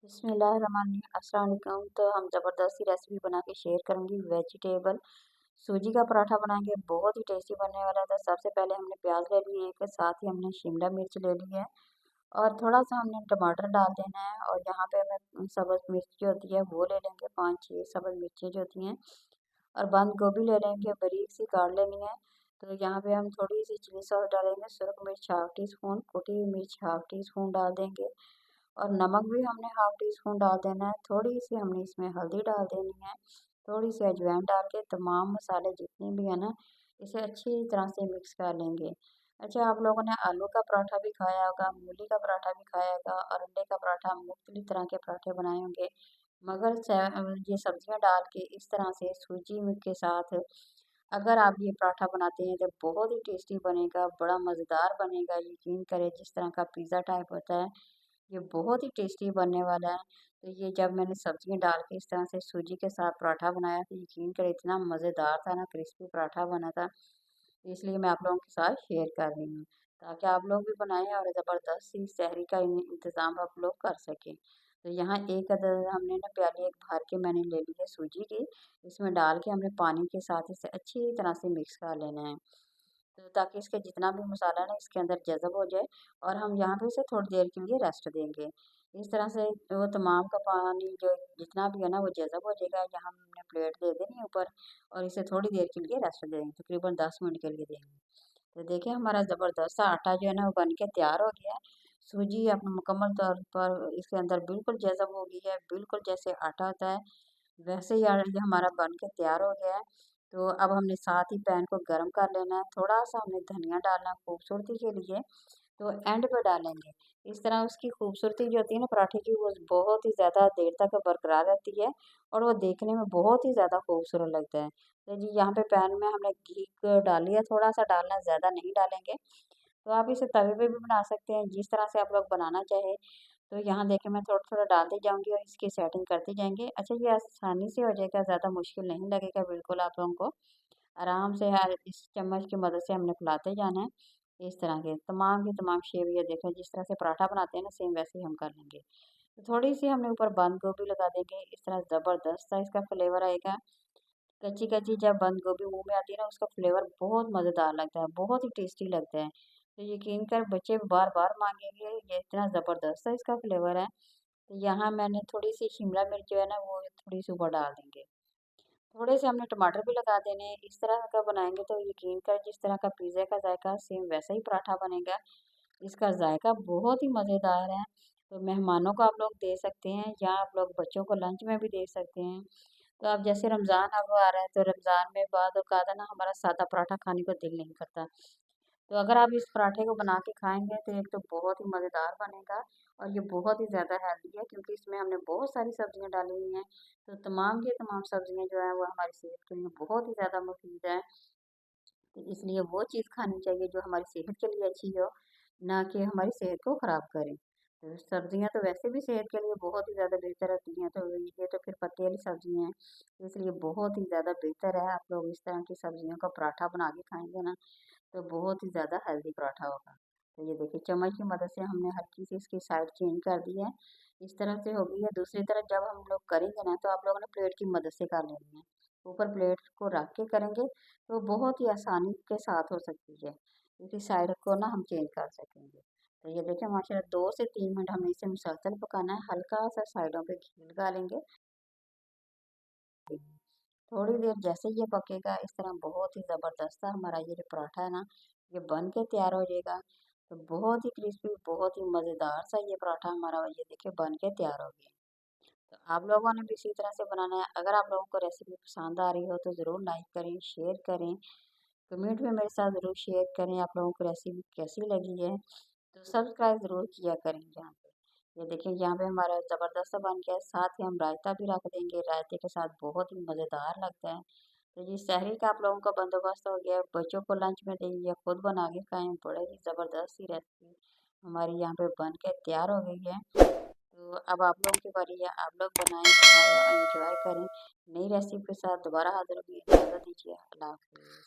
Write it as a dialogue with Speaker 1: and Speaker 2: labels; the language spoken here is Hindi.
Speaker 1: बिस्मिल्लाहिर्रहमानिर्रहीम। अस्सलाम वालेकुम। तो हम ज़बरदस्ती रेसिपी बना के शेयर करूँगी। वेजिटेबल सूजी का पराठा बनाएंगे, बहुत ही टेस्टी बनने वाला था। सबसे पहले हमने प्याज ले लिए एक, साथ ही हमने शिमला मिर्च ले ली है और थोड़ा सा हमने टमाटर डाल देना है। और यहाँ पे हमें सब्ज़ मिर्च जो होती है वो ले लेंगे, 5-6 सब्ज़ मिर्चें जो होती हैं। और बंद गोभी ले लेंगे, बारीक सी काट लेनी है। तो यहाँ पे हम थोड़ी सी चिली सॉस डालेंगे, सुरख मिर्च हाफ टी स्पून, कुटी हुई मिर्च हाफ टी स्पून डाल देंगे। और नमक भी हमने हाफ टी स्पून डाल देना है। थोड़ी सी हमने इसमें हल्दी डाल देनी है, थोड़ी सी अजवाइन डाल के तमाम मसाले जितने भी हैं ना, इसे अच्छी तरह से मिक्स कर लेंगे। अच्छा, आप लोगों ने आलू का पराठा भी खाया होगा, मूली का पराठा भी खाया होगा और अंडे का पराठा, मुख्तलिफ तरह के पराठे बनाए होंगे। मगर ये सब्जियां डाल के इस तरह से सूजी के साथ अगर आप ये पराठा बनाते हैं तो बहुत ही टेस्टी बनेगा, बड़ा मज़ेदार बनेगा। यकीन करें, जिस तरह का पिज़्ज़ा टाइप होता है, ये बहुत ही टेस्टी बनने वाला है। तो ये जब मैंने सब्जियां डाल के इस तरह से सूजी के साथ पराठा बनाया तो यकीन करें इतना मज़ेदार था ना, क्रिस्पी पराठा बना था। इसलिए मैं आप लोगों के साथ शेयर कर रही हूँ, ताकि आप लोग भी बनाएं और ज़बरदस्त सी सहरी का इंतज़ाम आप लोग कर सकें। तो यहाँ एक अदद हमने ना प्याली एक भर के मैंने ले ली है सूजी की। इसमें डाल के हमने पानी के साथ इसे अच्छी तरह से मिक्स कर लेना है, तो ताकि इसके जितना भी मसाला है ना इसके अंदर जज़ब हो जाए। और हम यहाँ पे इसे थोड़ी देर के लिए रेस्ट देंगे। इस तरह से वो तमाम का पानी जो जितना भी है ना वो जज़ब हो जाएगा। यहाँ हमने प्लेट दे देनी है ऊपर और इसे थोड़ी देर के लिए रेस्ट देंगे, तकरीबन 10 मिनट के लिए देंगे। तो देखिए हमारा ज़बरदस्त सा आटा जो है ना वो बन के तैयार हो गया है। सूजी अपने मुकम्मल तौर पर इसके अंदर बिल्कुल जज़ब हो गई है, बिल्कुल जैसे आटा होता है वैसे ही ये हमारा बन के तैयार हो गया है। तो अब हमने साथ ही पैन को गर्म कर लेना है, थोड़ा-सा हमने धनिया डालना है खूबसूरती के लिए, तो एंड पे डालेंगे। इस तरह उसकी खूबसूरती जो होती है ना पराठे की, वो बहुत ही ज़्यादा देर तक बरकरार रहती है और वो देखने में बहुत ही ज़्यादा खूबसूरत लगता है। तो जी यहाँ पे पैन में हमने घी क डाली है, थोड़ा-सा डालना है, ज़्यादा नहीं डालेंगे। तो आप इसे तवे पे भी बना सकते हैं, जिस तरह से आप लोग बनाना चाहें। तो यहाँ देखिए मैं थोड़ा-थोड़ा डालती जाऊँगी और इसकी सेटिंग करती जाएँगे। अच्छा, ये आसानी से हो जाएगा, ज़्यादा मुश्किल नहीं लगेगा बिल्कुल आप लोगों को। आराम से हर इस चम्मच की मदद से हमने फैलाते जाना है। इस तरह के तमाम की तमाम शेप ये देखें, जिस तरह से पराठा बनाते हैं ना सेम वैसे ही हम कर लेंगे। तो थोड़ी-सी हमने ऊपर बंद गोभी लगा देंगे, इस तरह ज़बरदस्त सा इसका फ्लेवर आएगा। कच्ची-कच्ची जब बंद गोभी मुँह में आती है ना उसका फ्लेवर बहुत मज़ेदार लगता है, बहुत ही टेस्टी लगता है। तो यकीन कर बच्चे बार-बार माँगेंगे, ये इतना ज़बरदस्त सा इसका फ्लेवर है। तो यहाँ मैंने थोड़ी-सी शिमला मिर्च जो है ना वो थोड़ी-सी ऊपर डाल देंगे। थोड़े से हमने टमाटर भी लगा देने हैं। इस तरह का बनाएँगे तो यकीन कर जिस तरह का पिज़्ज़ा का ज़ायका सेम वैसा ही पराठा बनेगा। इसका ज़ायका बहुत ही मज़ेदार है। तो मेहमानों को आप लोग दे सकते हैं या आप लोग बच्चों को लंच में भी दे सकते हैं। तो अब जैसे रमज़ान अब आ रहा है तो रमज़ान में बाद औक़ात है ना हमारा सादा पराठा खाने को दिल नहीं करता। तो अगर आप इस पराठे को बना के खाएँगे तो एक तो बहुत ही मज़ेदार बनेगा और ये बहुत ही ज़्यादा हेल्दी है, क्योंकि इसमें हमने बहुत सारी सब्जियाँ डाली हुई हैं। तो तमाम की तमाम सब्जियाँ जो हैं वो हमारी सेहत के लिए बहुत ही ज़्यादा मुफ़ीद है। तो इसलिए वो चीज़ खानी चाहिए जो हमारी सेहत के लिए अच्छी हो, ना कि हमारी सेहत को ख़राब करे। तो सब्जियाँ तो वैसे भी सेहत के लिए बहुत ही ज़्यादा बेहतर होती हैं, तो ये तो फिर पत्ते वाली सब्जियाँ हैं, तो इसलिए बहुत ही ज़्यादा बेहतर है आप लोग इस तरह की सब्जियों का पराठा बना के खाएँगे ना, तो बहुत ही ज़्यादा हेल्दी पराठा होगा। तो ये देखिए चम्मच की मदद से हमने हल्की सी इसकी साइड चेंज कर दी है। इस तरह से हो गई है। दूसरी तरफ जब हम लोग करेंगे ना तो आप लोगों ने प्लेट की मदद से कर लेनी है। ऊपर प्लेट को रख के करेंगे तो बहुत ही आसानी के साथ हो सकती है। क्योंकि साइड को ना हम चेंज कर सकेंगे। तो ये देखिए माशाल्लाह 2 से 3 मिनट हमें इसे मुसलसल पकाना है। हल्का सा साइडों पे घी लगा लेंगे। थोड़ी देर जैसे ये पकेगा इस तरह बहुत ही ज़बरदस्त सा हमारा ये जो पराठा है ना, ये बन के तैयार हो जाएगा। तो बहुत ही क्रिस्पी, बहुत ही मज़ेदार सा ये पराठा हमारा ये देखिए बन के तैयार हो गया। तो आप लोगों ने भी इसी तरह से बनाना है। अगर आप लोगों को रेसिपी पसंद आ रही हो तो ज़रूर लाइक करें, शेयर करें, कमेंट में मेरे साथ ज़रूर शेयर करें आप लोगों को रेसिपी कैसी लगी है। तो सब्सक्राइब ज़रूर किया करें यहाँ पे। ये देखिए यहाँ पे हमारा ज़बरदस्त सा बन गया है। साथ ही हम रायता भी रख देंगे, रायते के साथ बहुत ही मज़ेदार लगता है। तो ये सहरी का आप लोगों का बंदोबस्त हो गया। बच्चों को लंच में दें या खुद बना के खाएँ, बड़े ही ज़बरदस्त सी रेसिपी हमारी यहाँ पे बन के तैयार हो गई है। तो अब आप लोगों की बारी है, आप लोग बनाएँ, खाएँ और एंजॉय करें। नई रेसिपी के साथ दोबारा हाज़िर होंगे। इजाज़त दीजिए। अल्लाह हाफ़िज़।